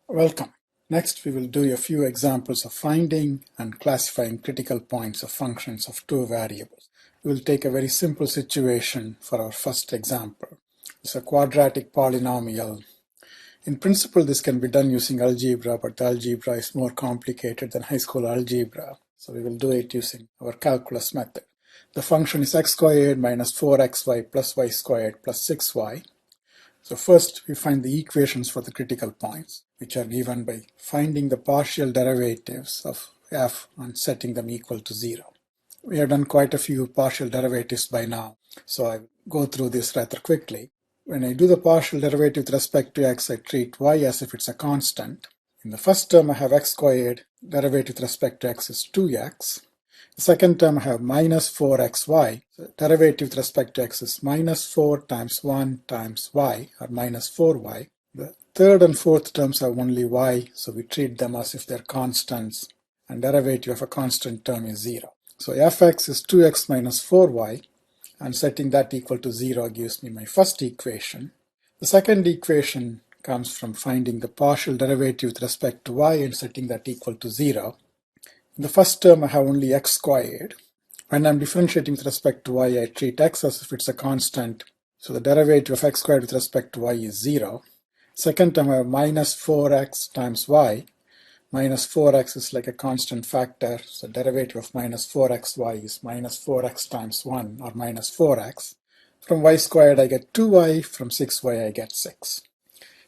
Welcome. Next, we will do a few examples of finding and classifying critical points of functions of two variables. We will take a very simple situation for our first example. It's a quadratic polynomial. In principle, this can be done using algebra, but the algebra is more complicated than high school algebra. So we will do it using our calculus method. The function is x squared minus 4xy plus y squared plus 6y. So first we find the equations for the critical points, which are given by finding the partial derivatives of f and setting them equal to 0. We have done quite a few partial derivatives by now, so I will go through this rather quickly. When I do the partial derivative with respect to x, I treat y as if it's a constant. In the first term I have x squared, derivative with respect to x is 2x. The second term I have minus 4xy. So derivative with respect to x is minus 4 times 1 times y, or minus 4y. The third and fourth terms have only y, so we treat them as if they're constants, and derivative of a constant term is 0. So fx is 2x minus 4y, and setting that equal to 0 gives me my first equation. The second equation comes from finding the partial derivative with respect to y and setting that equal to 0. In the first term I have only x squared. When I'm differentiating with respect to y, I treat x as if it's a constant, so the derivative of x squared with respect to y is 0. Second term I have minus 4x times y. Minus 4x is like a constant factor, so derivative of minus 4xy is minus 4x times 1, or minus 4x. From y squared I get 2y, from 6y I get 6.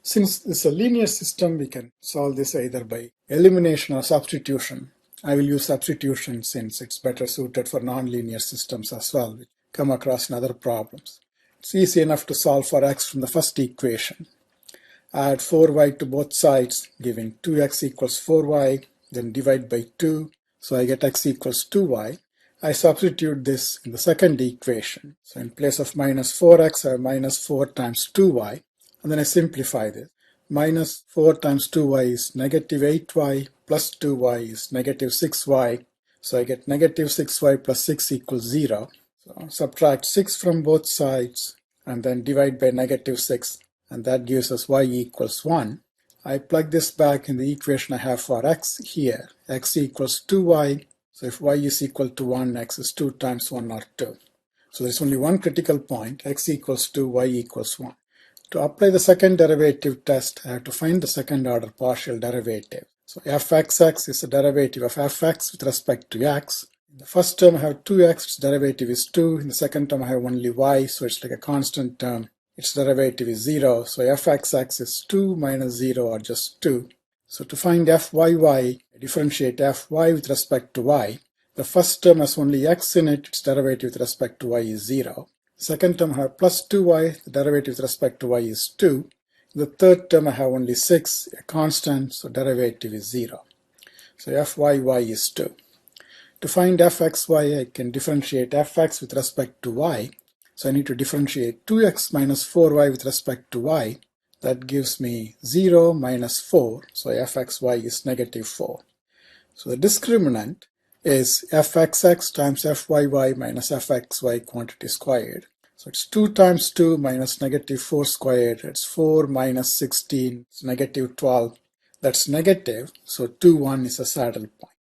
Since this is a linear system, we can solve this either by elimination or substitution. I will use substitution since it's better suited for nonlinear systems as well, which come across in other problems. It's easy enough to solve for x from the first equation. Add 4y to both sides, giving 2x equals 4y, then divide by 2, so I get x equals 2y. I substitute this in the second equation. So in place of minus 4x, I have minus 4 times 2y, and then I simplify this. Minus 4 times 2y is negative 8y, plus 2y is negative 6y. So I get negative 6y plus 6 equals 0. So subtract 6 from both sides and then divide by negative 6, and that gives us y equals 1. I plug this back in the equation I have for x here. X equals 2y. So if y is equal to 1, x is 2 times 1 or 2. So there's only one critical point, x equals 2, y equals 1. To apply the second derivative test, I have to find the second order partial derivative. So fxx is the derivative of fx with respect to x. In the first term I have 2x, its derivative is 2. In the second term I have only y, so it's like a constant term. Its derivative is 0, so fxx is 2 minus 0, or just 2. So to find fyy, I differentiate fy with respect to y. The first term has only x in it, its derivative with respect to y is 0. Second term I have plus 2y, the derivative with respect to y is 2. In the third term I have only 6, a constant, so derivative is 0. So fyy is 2. To find fxy, I can differentiate fx with respect to y. So I need to differentiate 2x minus 4y with respect to y. That gives me 0 minus 4, so fxy is negative 4. So the discriminant is fxx times fyy minus fxy quantity squared. So it's 2 times 2 minus negative 4 squared. It's 4 minus 16, it's negative 12. That's negative, so 2, 1 is a saddle point.